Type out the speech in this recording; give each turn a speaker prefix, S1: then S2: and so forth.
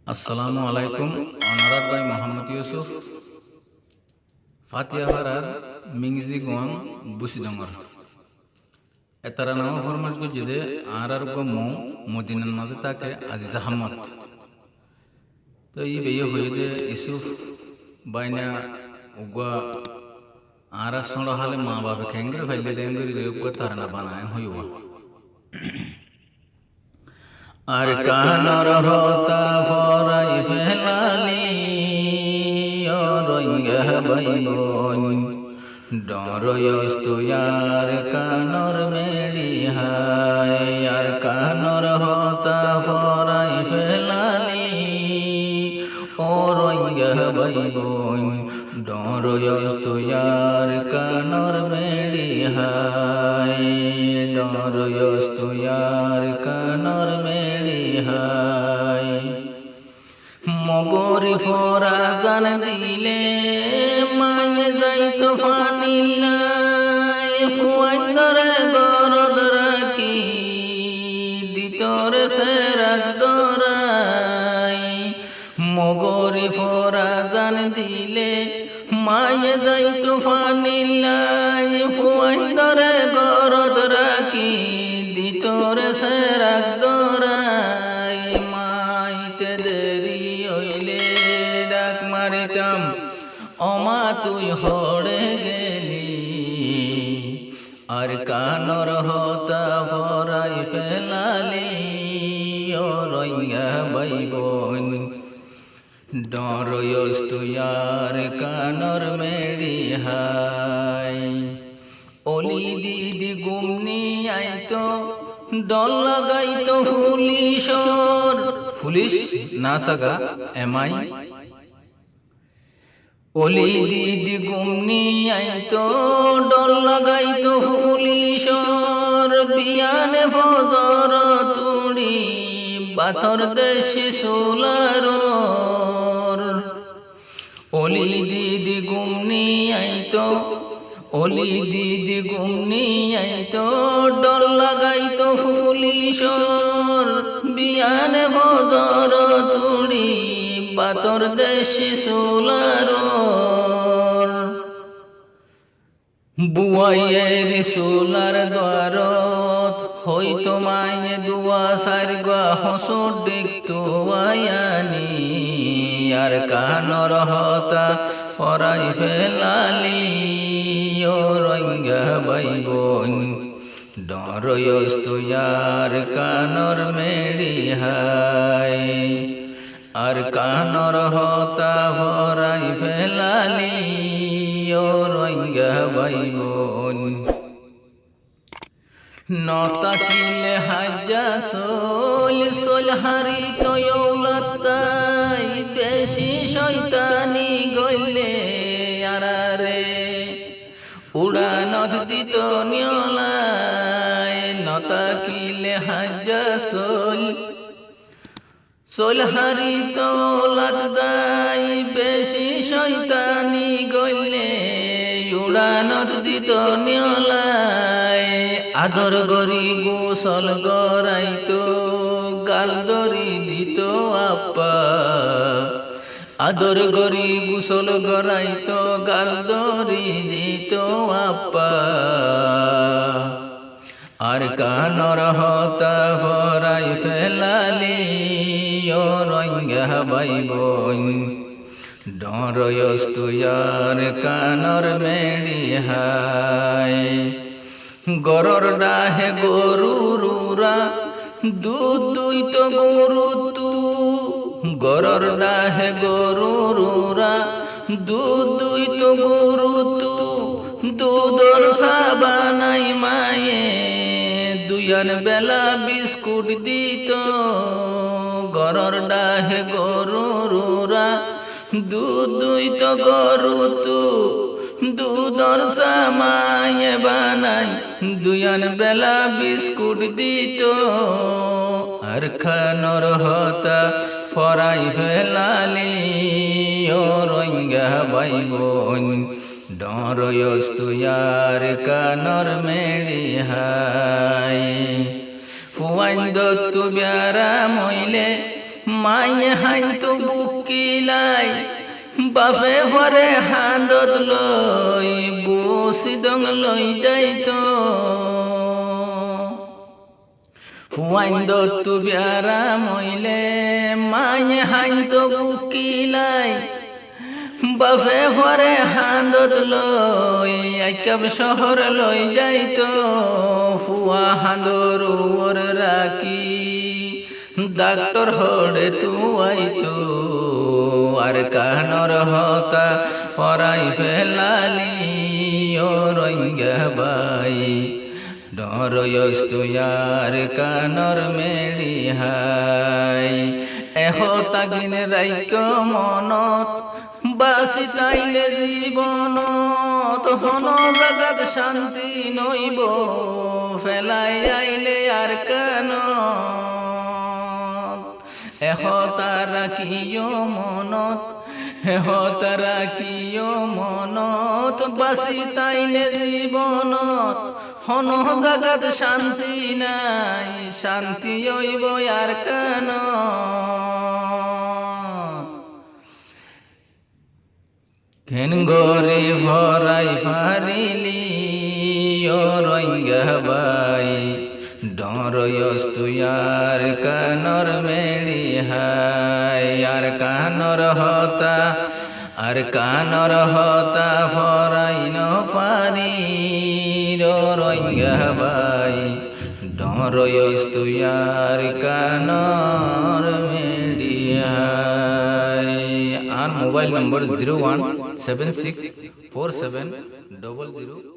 S1: আসসালামু আলাইকুম অনারাত ভাই মোহাম্মদ ইউসুফ ফাতিয়াহারার মিংজি গোয়াং বুসিদঙ্গর এতারা নামা ফরমাজ গুজিদে আরার গো মদিনার মাঝে তাকে আজিজ আহমদ তো এই বেয়ে হইদে ইউসুফ বাইনা উগা আরা সড় হালে মা বাবা খেঙ্গরে ফাইলে দেঙ্গরি রে উগা তারা বানায় হইবা আর কানর হতা ফরাই ফেলালি রঙ্গা বাইবন ডরয়স্তুয়ার কানর মেরি হায় আর কানর হতা ফরাই ফেলালি ও রঙ্গা বাইবন ডরয়স্তুয়ার কানর মেরি হায় ডরয়স্তুয়ার কানর মেরি হায় মগরি ফরা জান দিলে মায়ে যাইতো ফানিল্লাই ফুয়াইন্দরে গরদ রাখি দিতরে সেরাক দরাই মগরি ফরা জান দিলে মায়ে যাইতো ফানিল্লাই ফুয়াইন্দরে গরদ রাখি দিতরে সেরাক দরাই মাইতে দেরি হইলে ডাক মারিতাম অমা তুই হড়ে গেলি আর কানর হতা ভরাই ফেলালি ও রঙ্গা বাইবন ডরয়স্তুয়ার কানর মেরি হাই অলি দিদি গুমনি আইতো ডল লাগাইতো পুলিশ না সাগা এমআই অলি দিদি গুমনি আইতো ডল লাগাইতো পুলিশর বিয়ানে ফজর তুড়ি বাথর দেশি সোলার অলি দিদি গুমনি আইতো অলি দিদি গুমনি আইতো ডল লাগাইতো পুলিশর বিয়ানে ফজর তুড়ি বাতর দেশি সোলার বুয়াইয়ের সোলার দ্বারত হইতো মায়ে দুয়া সার গা হসর দেখতো আয়ানি আর কানর হতা ফরাই ফেলালি ও রঙ্গা বাইবন ডরয়স্তুয়ার কানর মেরি হায় আর কানর হতা ফরাই ফেলালি ও রঙ্গা বাইবন নতা কিলে হাজা সোল হারি তয়ৌলত তাই বেশি শয়তানি গইলে আরারে উড়ানত দিত নিয়লায় নতা কিলে হাজা সোল হারি তৌলত তাই বেশি শয়তানি গইলে উড়ানত দিত নিয়লায় আদর গরি গোসল গরাইতো গাল দরি দিত আপা আদর গরি গোসল গরাইতো গাল দরি দিত আপা আর কানর হতা ভরাই ফেলালি ও রঙ্গা বাইবন ডরয়স্তুয়ার কানর মেরি হায় গরর ডাহে গরুরা দুধ দুইত গরু তু গরর ডাহে গরুরা দুধ দুইত গরু তু দুধর সাবানাই মায়ে দুয়ান বেলা বিস্কুট দিত গরর ডাহে গরুরা দুধ দুইত গরু তু দুধর সামায়ে বানাই দুয়ান বেলা বিস্কুট দিত আর খানর হতা ফরাই ফেলালি ও রঙ্গা বাইবন ডরয়স্তুয়ার কানর মেরি হায় ফুয়াইন্দ তু ব্যারা মইলে মায়ে হাইতো বুকিলাই বাপে ভরে হাঁদত লই বসিদং লই যাইতো হুয়াইন্দত তু বিয়ারা মইলে মায়ে হাইতো বুকিলাই বাপে ভরে হাঁদত লই আইকাব শহর লই যাইতো ফুয়া হাঁদর ওর রাখি ডাক্তার হড়ে তু আইতো আর কানর হতা পরাই ফেলালি ও রঙ্গা বাই ডরয়স তুয়ার কানর মেলি হাই এহতা গিনে রাইক মনত বাসি তাইলে জীবনত হন জাগাত শান্তি নইব ফেলাই আইলে আর কান এহতারা কিয় মনত এহতারা কিয় মনত বাসি তাইলে জীবনত হন জাগাত শান্তি নাই শান্তি হইব আর কান কেন গরে ভরাই ফারিলি ও রঙ্গা বাই ডরয়স তুয়ার কানর মেলি হাই আর কানর হতা ফরাই ন পারি রঙ্গা বাই ডরয়স তুয়ার কানর মেলি হাই। আর মোবাইল নম্বর 01764700